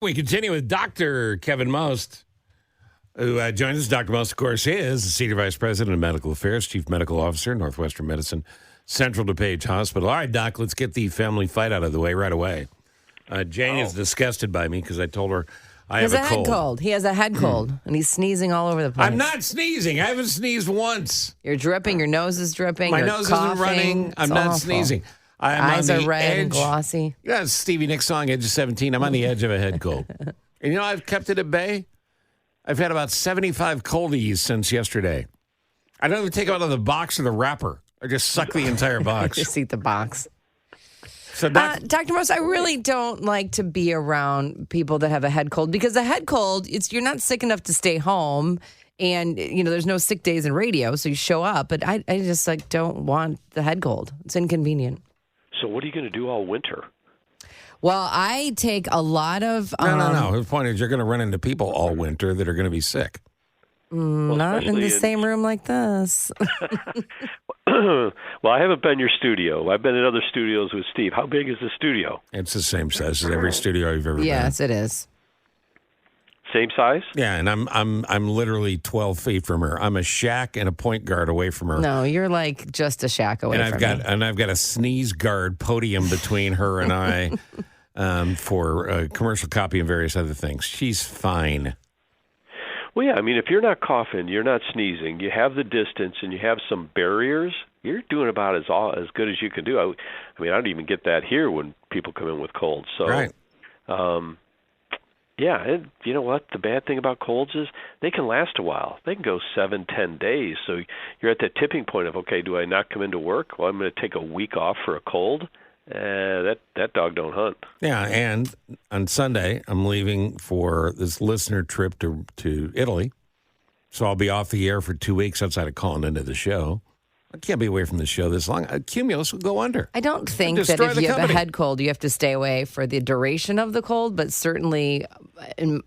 We continue with Dr. Kevin Most, who joins us. Dr. Most, of course, is the Senior Vice President of Medical Affairs, Chief Medical Officer, Northwestern Medicine, Central DuPage Hospital. All right, Doc, let's get the family fight out of the way right away. Jane is disgusted by me because I told her I have a cold. He has a head cold, and he's sneezing all over the place. I'm not sneezing. I haven't sneezed once. You're dripping. Your nose is dripping. My You're nose coughing. isn't running. I'm not sneezing. I'm Eyes on the are red edge. and glossy. Yeah, Stevie Nicks song, Edge of 17. I'm on the edge of a head cold. And you know, I've kept it at bay. I've had about 75 coldies since yesterday. I don't even take them out of the box or the wrapper. I just suck the entire box. Just eat the box. So, Dr. Most, I really don't like to be around people that have a head cold because a head cold, you're not sick enough to stay home. And, you know, there's no sick days in radio, so you show up. But I just, don't want the head cold. It's inconvenient. So what are you going to do all winter? Well, I take a lot of... No. The point is you're going to run into people all winter that are going to be sick. Not in the same room like this. Well, I haven't been in your studio. I've been in other studios with Steve. How big is the studio? It's the same size as every studio you've ever been in. Yes, it is. Same size? Yeah, and I'm literally 12 feet from her. I'm a shack and a point guard away from her. No, you're like just a shack away from me. And I've got a sneeze guard podium between her and I for a commercial copy and various other things. She's fine. Well, yeah, I mean, if you're not coughing, you're not sneezing, you have the distance, and you have some barriers, you're doing about as good as you can do. I mean, I don't even get that here when people come in with colds. So, right. Yeah, and you know what? The bad thing about colds is they can last a while. They can go 7-10 days. So you're at that tipping point of, okay, do I not come into work? Well, I'm going to take a week off for a cold. That dog don't hunt. Yeah, and on Sunday, I'm leaving for this listener trip to Italy. So I'll be off the air for 2 weeks outside of calling into the show. I can't be away from the show this long. Cumulus will go under. I don't think that if you have a head cold, you have to stay away for the duration of the cold, but certainly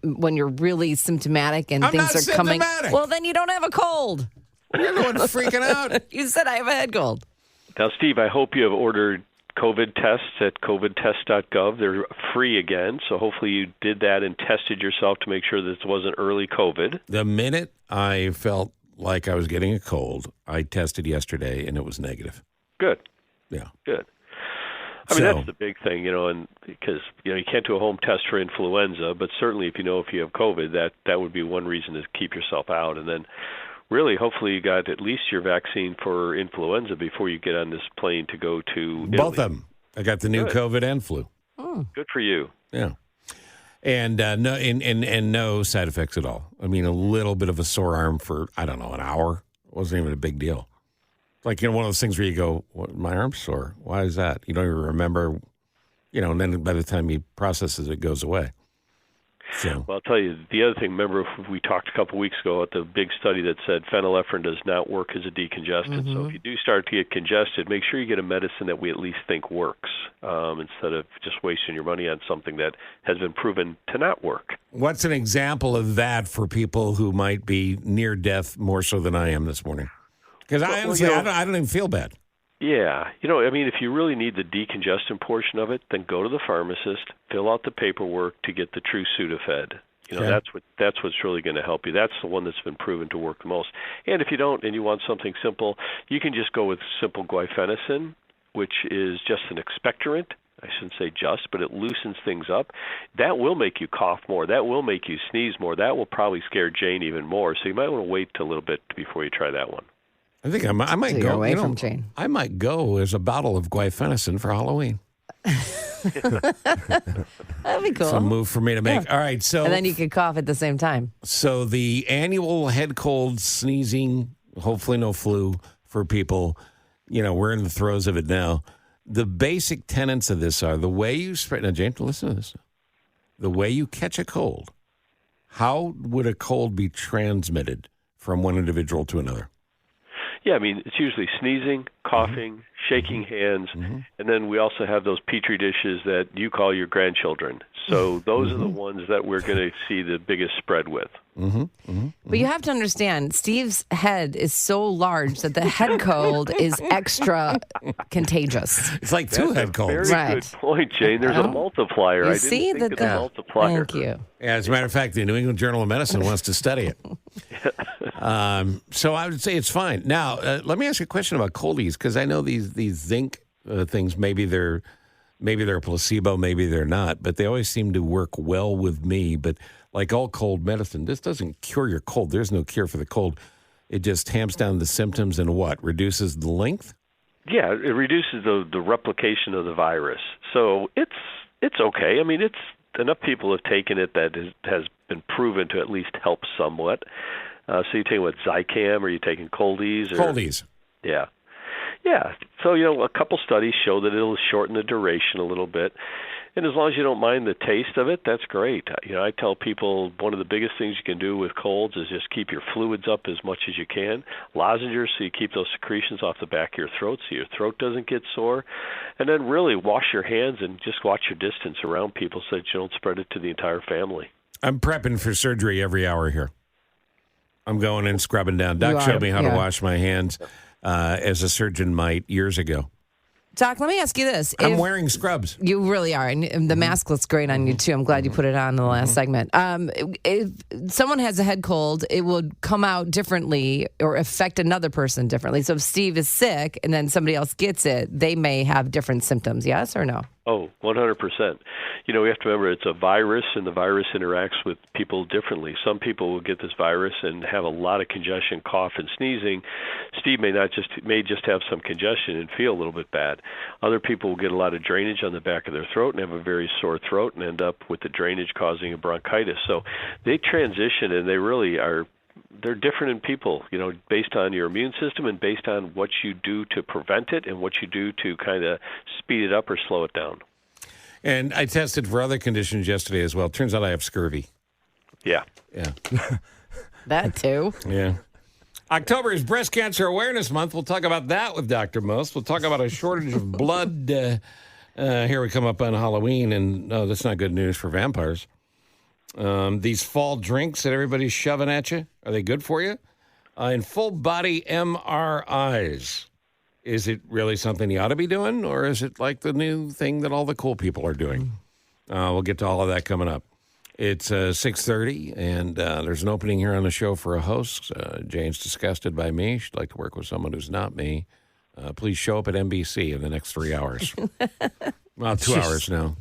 when you're really symptomatic and things are coming. Well, then you don't have a cold. You're the one freaking out. You said I have a head cold. Now, Steve, I hope you have ordered COVID tests at covidtest.gov. They're free again, so hopefully you did that and tested yourself to make sure this wasn't early COVID. The minute I felt like I was getting a cold, I tested yesterday, and it was negative. Good. Yeah. Good. I mean, that's the big thing, and because, you can't do a home test for influenza, but certainly if you have COVID, that would be one reason to keep yourself out. And then really, hopefully you got at least your vaccine for influenza before you get on this plane to go to Italy. Both of them. I got the new COVID and flu. Oh. Good for you. Yeah. And no side effects at all. I mean, a little bit of a sore arm for, I don't know, an hour. It wasn't even a big deal. Like, one of those things where you go, my arm's sore. Why is that? You don't even remember, and then by the time he processes it, goes away. So. Well, I'll tell you, the other thing, remember we talked a couple of weeks ago at the big study that said phenylephrine does not work as a decongestant. Mm-hmm. So if you do start to get congested, make sure you get a medicine that we at least think works instead of just wasting your money on something that has been proven to not work. What's an example of that for people who might be near death more so than I am this morning? Because I don't even feel bad. Yeah. If you really need the decongestant portion of it, then go to the pharmacist, fill out the paperwork to get the true Sudafed. Okay. That's what's really going to help you. That's the one that's been proven to work the most. And if you don't and you want something simple, you can just go with simple guaifenesin, which is just an expectorant. I shouldn't say just, but it loosens things up. That will make you cough more. That will make you sneeze more. That will probably scare Jane even more. So you might want to wait a little bit before you try that one. I think I might go away from Jane. I might go as a bottle of guaifenesin for Halloween. That'd be cool. It's a move for me to make. Yeah. All right, so and then you could cough at the same time. So the annual head cold, sneezing, hopefully no flu for people. We're in the throes of it now. The basic tenets of this are the way you spread. Now, Jane, listen to this. The way you catch a cold. How would a cold be transmitted from one individual to another? Yeah, it's usually sneezing, coughing, shaking hands, and then we also have those petri dishes that you call your grandchildren. So those are the ones that we're going to see the biggest spread with. But you have to understand, Steve's head is so large that the head cold is extra contagious. It's like two head colds. Very good point, Jane. There's a multiplier. I didn't think of the multiplier. Thank you. Yeah, as a matter of fact, the New England Journal of Medicine wants to study it. So I would say it's fine. Now, let me ask you a question about coldies, because I know these zinc things, maybe they're a placebo, maybe they're not, but they always seem to work well with me. But like all cold medicine, this doesn't cure your cold. There's no cure for the cold. It just tamps down the symptoms and what? Reduces the length? Yeah, it reduces the replication of the virus. So it's okay. I mean, it's enough people have taken it that has been proven to at least help somewhat. So you're taking what, Zicam, or you're taking coldies? Coldies. Yeah. Yeah. So, a couple studies show that it'll shorten the duration a little bit. And as long as you don't mind the taste of it, that's great. I tell people one of the biggest things you can do with colds is just keep your fluids up as much as you can. Lozenges, so you keep those secretions off the back of your throat so your throat doesn't get sore. And then really wash your hands and just watch your distance around people so that you don't spread it to the entire family. I'm prepping for surgery every hour here. I'm going and scrubbing down. Doc showed me how to wash my hands as a surgeon might years ago. Doc, let me ask you this. I'm wearing scrubs. You really are. And the mask looks great on you, too. I'm glad you put it on in the last segment. If someone has a head cold, it would come out differently or affect another person differently. So if Steve is sick and then somebody else gets it, they may have different symptoms, yes or no? Oh, 100%. We have to remember it's a virus, and the virus interacts with people differently. Some people will get this virus and have a lot of congestion, cough, and sneezing. Steve may just have some congestion and feel a little bit bad. Other people will get a lot of drainage on the back of their throat and have a very sore throat and end up with the drainage causing a bronchitis. So they transition, and they really are. They're different in people, based on your immune system and based on what you do to prevent it and what you do to kind of speed it up or slow it down. And I tested for other conditions yesterday as well. Turns out I have scurvy. Yeah. Yeah. That too. Yeah. October is Breast Cancer Awareness Month. We'll talk about that with Dr. Most. We'll talk about a shortage of blood. Here we come up on Halloween, and that's not good news for vampires. These fall drinks that everybody's shoving at you, are they good for you? And full body MRIs. Is it really something you ought to be doing, or is it like the new thing that all the cool people are doing? We'll get to all of that coming up. It's 6:30, and there's an opening here on the show for a host. Jane's disgusted by me. She'd like to work with someone who's not me. Please show up at NBC in the next 3 hours. Well, 2 hours now.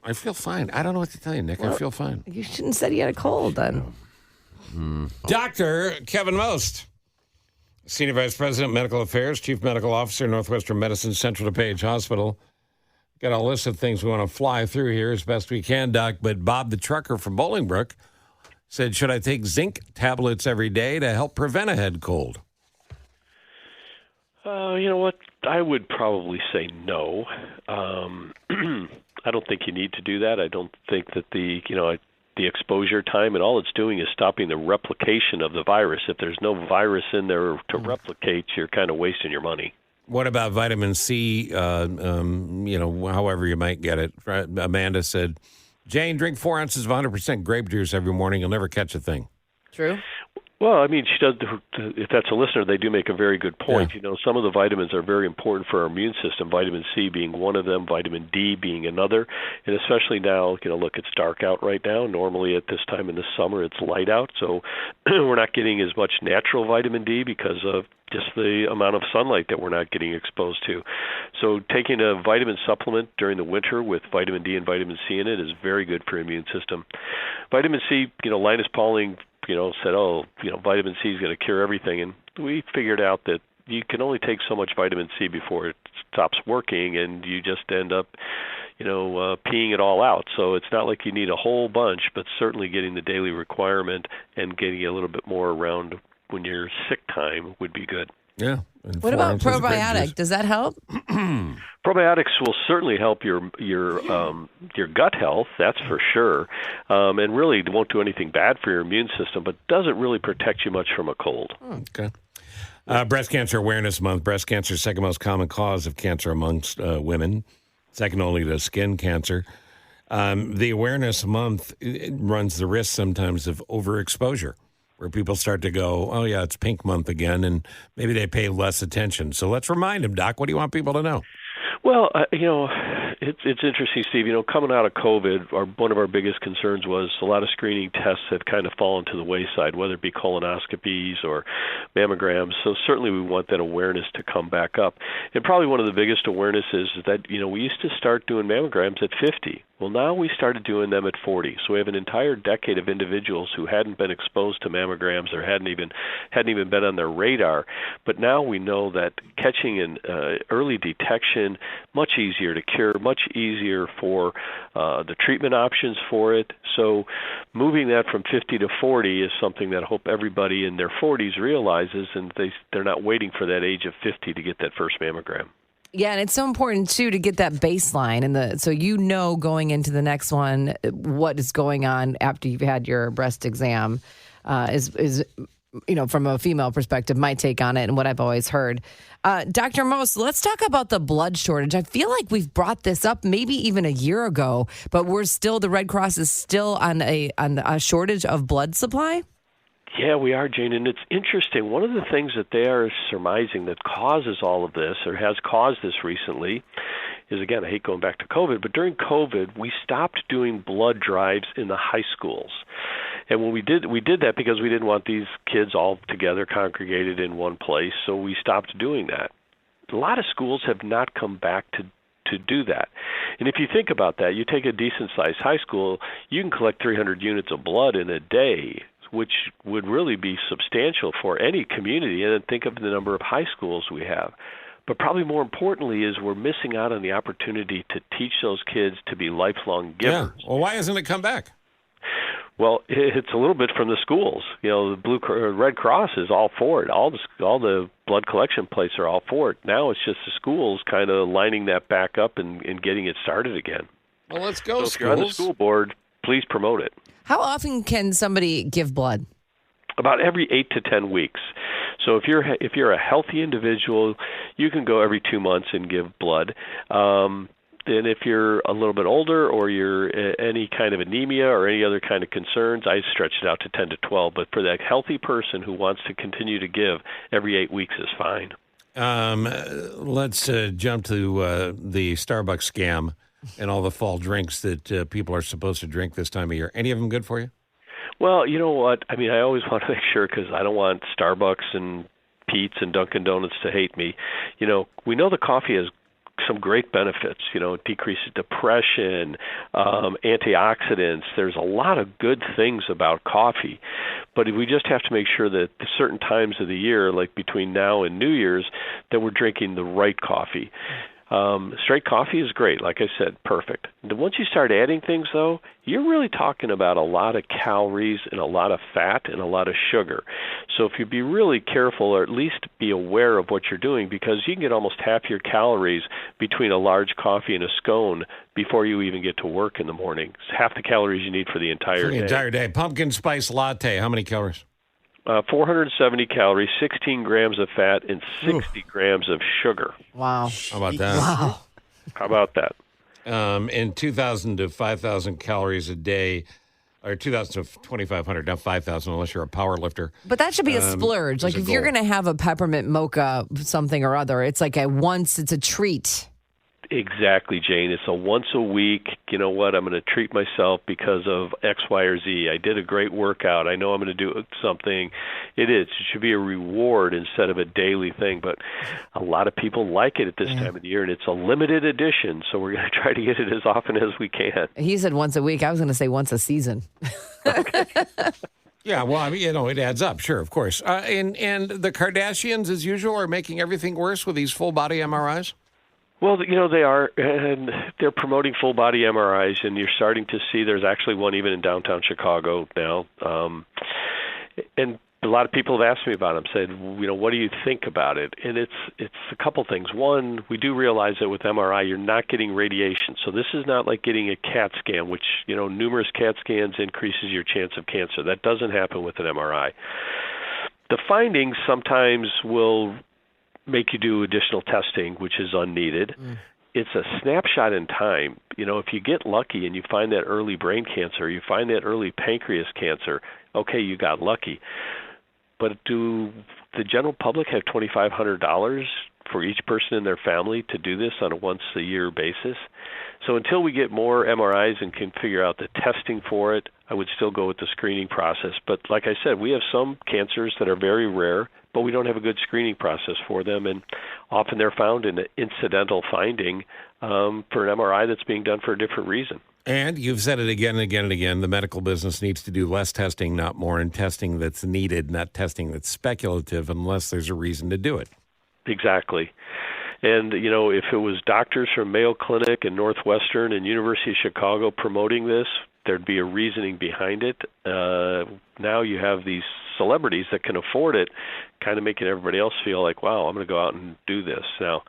I feel fine. I don't know what to tell you, Nick. I feel fine. You shouldn't have said you had a cold then. Dr. Kevin Most, Senior Vice President, Medical Affairs, Chief Medical Officer, Northwestern Medicine, Central DuPage Hospital. Got a list of things we want to fly through here as best we can, Doc. But Bob the trucker from Bolingbrook said, should I take zinc tablets every day to help prevent a head cold? You know what? I would probably say no. I don't think you need to do that. I don't think that the exposure time and all it's doing is stopping the replication of the virus. If there's no virus in there to replicate, you're kind of wasting your money. What about vitamin C, however you might get it? Amanda said, Jane, drink 4 ounces of 100% grape juice every morning. You'll never catch a thing. True. Well, I mean, she does. If that's a listener, they do make a very good point. Yeah. Some of the vitamins are very important for our immune system. Vitamin C being one of them, vitamin D being another, and especially now, look, it's dark out right now. Normally at this time in the summer, it's light out, so we're not getting as much natural vitamin D because of just the amount of sunlight that we're not getting exposed to. So taking a vitamin supplement during the winter with vitamin D and vitamin C in it is very good for your immune system. Vitamin C, Linus Pauling, said, vitamin C is going to cure everything. And we figured out that you can only take so much vitamin C before it stops working, and you just end up, peeing it all out. So it's not like you need a whole bunch, but certainly getting the daily requirement and getting a little bit more around when you're sick time would be good. Yeah. What about probiotic? Does that help? Probiotics will certainly help your gut health, that's for sure, and really won't do anything bad for your immune system, but doesn't really protect you much from a cold. Okay. Breast Cancer Awareness Month. Breast cancer is the second most common cause of cancer amongst women, second only to skin cancer. The Awareness Month it runs the risk sometimes of overexposure, where people start to go, oh, yeah, it's Pink Month again, and maybe they pay less attention. So let's remind them, Doc, what do you want people to know? Well, it's interesting, Steve. Coming out of COVID, one of our biggest concerns was a lot of screening tests have kind of fallen to the wayside, whether it be colonoscopies or mammograms. So certainly we want that awareness to come back up. And probably one of the biggest awarenesses is that, we used to start doing mammograms at 50. Well, now we started doing them at 40. So we have an entire decade of individuals who hadn't been exposed to mammograms or hadn't even been on their radar. But now we know that catching an early detection, much easier to cure, much easier for the treatment options for it. So moving that from 50 to 40 is something that I hope everybody in their 40s realizes, and they're not waiting for that age of 50 to get that first mammogram. Yeah, and it's so important, too, to get that baseline. So going into the next one what is going on after you've had your breast exam is from a female perspective, my take on it and what I've always heard. Dr. Most, let's talk about the blood shortage. I feel like we've brought this up maybe even a year ago, but the Red Cross is still on a shortage of blood supply? Yeah, we are, Jane, and it's interesting. One of the things that they are surmising that causes all of this, or has caused this recently, is, again, I hate going back to COVID, but during COVID, we stopped doing blood drives in the high schools. And when we did that because we didn't want these kids all together congregated in one place, so we stopped doing that. A lot of schools have not come back to do that. And if you think about that, you take a decent-sized high school, you can collect 300 units of blood in a day, which would really be substantial for any community, and then think of the number of high schools we have. But probably more importantly is we're missing out on the opportunity to teach those kids to be lifelong givers. Yeah. Well, why hasn't it come back? Well, it's a little bit from the schools. The Red Cross is all for it. All the blood collection places are all for it. Now it's just the schools kind of lining that back up and getting it started again. Well, let's go, so if you're on the school board, please promote it. How often can somebody give blood? About every 8 to 10 weeks. So if you're a healthy individual, you can go every 2 months and give blood. And if you're a little bit older or you're any kind of anemia or any other kind of concerns, I stretch it out to 10 to 12. But for that healthy person who wants to continue to give, every 8 weeks is fine. Let's jump to the Starbucks scam and all the fall drinks that people are supposed to drink this time of year. Any of them good for you? Well, you know what? I mean, I always want to make sure because I don't want Starbucks and Pete's and Dunkin' Donuts to hate me. We know the coffee has some great benefits. It decreases depression, antioxidants. There's a lot of good things about coffee. But we just have to make sure that at certain times of the year, like between now and New Year's, that we're drinking the right coffee. Straight coffee is great, like I said, perfect. And once you start adding things, though, you're really talking about a lot of calories and a lot of fat and a lot of sugar. So if you be really careful or at least be aware of what you're doing, because you can get almost half your calories between a large coffee and a scone before you even get to work in the morning. It's half the calories you need for the entire day. Entire day. Pumpkin spice latte, how many calories? 470 calories, 16 grams of fat, and 60 grams of sugar. Wow. How about that? Wow. How about that? And 2,000 to 5,000 calories a day, or 2,000 to 2,500, not 5,000 unless you're a power lifter. But that should be a splurge. Like if you're going to have a peppermint mocha something or other, it's like it's a treat. Exactly, Jane. It's a once a week, you know what, I'm going to treat myself because of X, Y, or Z. I did a great workout. I know I'm going to do something. It should be a reward instead of a daily thing. But a lot of people like it at this time of the year, and it's a limited edition, so we're going to try to get it as often as we can. He said once a week. I was going to say once a season. Okay. Yeah, well, I mean, it adds up, sure, of course. And the Kardashians, as usual, are making everything worse with these full-body MRIs? Well, they are, and they're promoting full-body MRIs, and you're starting to see there's actually one even in downtown Chicago now. And a lot of people have asked me about them, said, what do you think about it? And it's a couple things. One, we do realize that with MRI, you're not getting radiation. So this is not like getting a CAT scan, which, numerous CAT scans increases your chance of cancer. That doesn't happen with an MRI. The findings sometimes will make you do additional testing, which is unneeded. It's a snapshot in time. If you get lucky and you find that early brain cancer, you find that early pancreas cancer, okay, you got lucky. But do the general public have $2,500 for each person in their family to do this on a once-a-year basis? So until we get more MRIs and can figure out the testing for it, I would still go with the screening process. But like I said, we have some cancers that are very rare, but we don't have a good screening process for them, and often they're found in an incidental finding for an MRI that's being done for a different reason. And you've said it again and again and again, the medical business needs to do less testing, not more, and testing that's needed, not testing that's speculative unless there's a reason to do it. Exactly. And, if it was doctors from Mayo Clinic and Northwestern and University of Chicago promoting this, there'd be a reasoning behind it. Now you have these celebrities that can afford it, kind of making everybody else feel like, wow, I'm going to go out and do this. Now,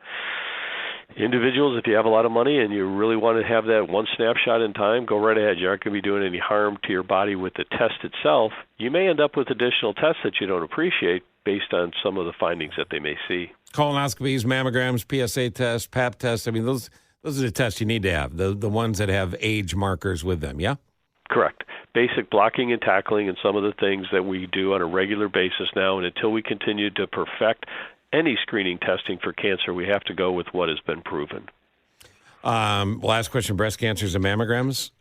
individuals, if you have a lot of money and you really want to have that one snapshot in time, go right ahead. You aren't going to be doing any harm to your body with the test itself. You may end up with additional tests that you don't appreciate based on some of the findings that they may see. Colonoscopies, mammograms, PSA tests, Pap tests. I mean, those are the tests you need to have, the ones that have age markers with them, yeah? Correct. Basic blocking and tackling and some of the things that we do on a regular basis now, and until we continue to perfect any screening testing for cancer, we have to go with what has been proven. Last question, breast cancers and mammograms.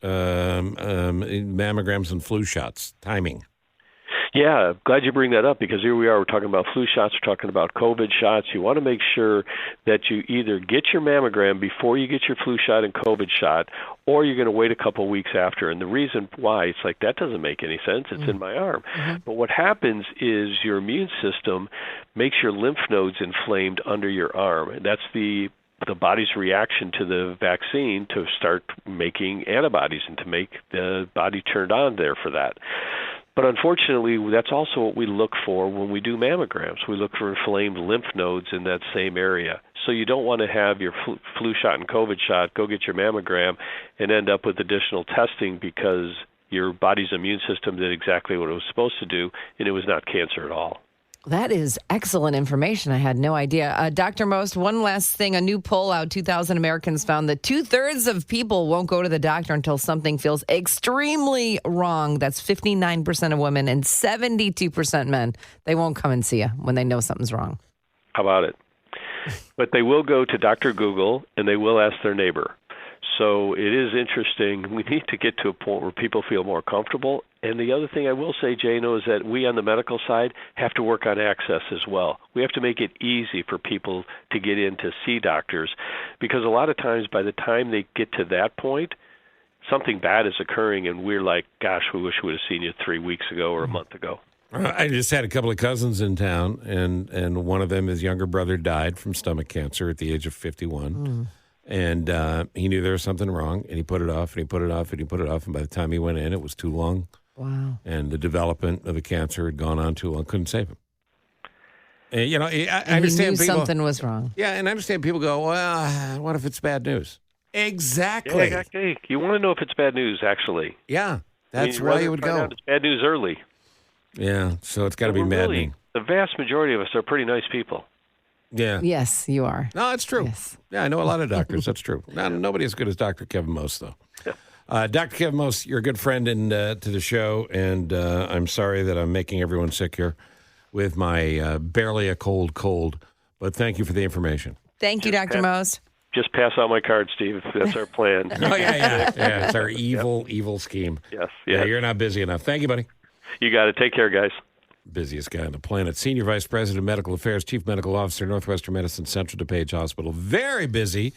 Mammograms and flu shots, timing. Yeah, glad you bring that up, because here we are, we're talking about flu shots, we're talking about COVID shots. You want to make sure that you either get your mammogram before you get your flu shot and COVID shot, or you're going to wait a couple weeks after. And the reason why, it's like, that doesn't make any sense. It's in my arm. But what happens is your immune system makes your lymph nodes inflamed under your arm. And that's the body's reaction to the vaccine to start making antibodies and to make the body turned on there for that. But unfortunately, that's also what we look for when we do mammograms. We look for inflamed lymph nodes in that same area. So you don't want to have your flu shot and COVID shot, go get your mammogram, and end up with additional testing because your body's immune system did exactly what it was supposed to do, and it was not cancer at all. That is excellent information. I had no idea. Dr. Most, one last thing. A new poll out, 2,000 Americans found that 2/3 of people won't go to the doctor until something feels extremely wrong. That's 59% of women and 72% men. They won't come and see you when they know something's wrong. How about it? But they will go to Dr. Google, and they will ask their neighbor. So it is interesting. We need to get to a point where people feel more comfortable. And the other thing I will say, Jano, is that we on the medical side have to work on access as well. We have to make it easy for people to get in to see doctors, because a lot of times by the time they get to that point, something bad is occurring, and we're like, gosh, we wish we would have seen you 3 weeks ago or a month ago. I just had a couple of cousins in town, and one of them, his younger brother, died from stomach cancer at the age of 51. And he knew there was something wrong, and he put it off, and he put it off, and he put it off. And by the time he went in, it was too long. Wow. And the development of the cancer had gone on too long. Couldn't save him. And, I understand he knew people. something was wrong. Yeah, and I understand people go, well, what if it's bad news? Exactly. Yeah, exactly. You want to know if it's bad news, actually. Yeah, that's why you would go. It's bad news early. Yeah, so it's got to be maddening. The vast majority of us are pretty nice people. Yeah. Yes, you are. No, it's true. Yes. Yeah, I know a lot of doctors. That's true. Nobody as good as Dr. Kevin Most, though. Dr. Kevin Most, you're a good friend to the show, and I'm sorry that I'm making everyone sick here with my barely a cold, but thank you for the information. Thank you, Dr. Most. Just pass out my card, Steve. That's our plan. Oh, yeah. It's our evil scheme. Yes. Yeah, you're not busy enough. Thank you, buddy. You got it. Take care, guys. Busiest guy on the planet. Senior Vice President of Medical Affairs, Chief Medical Officer, Northwestern Medicine Central DuPage Hospital. Very busy.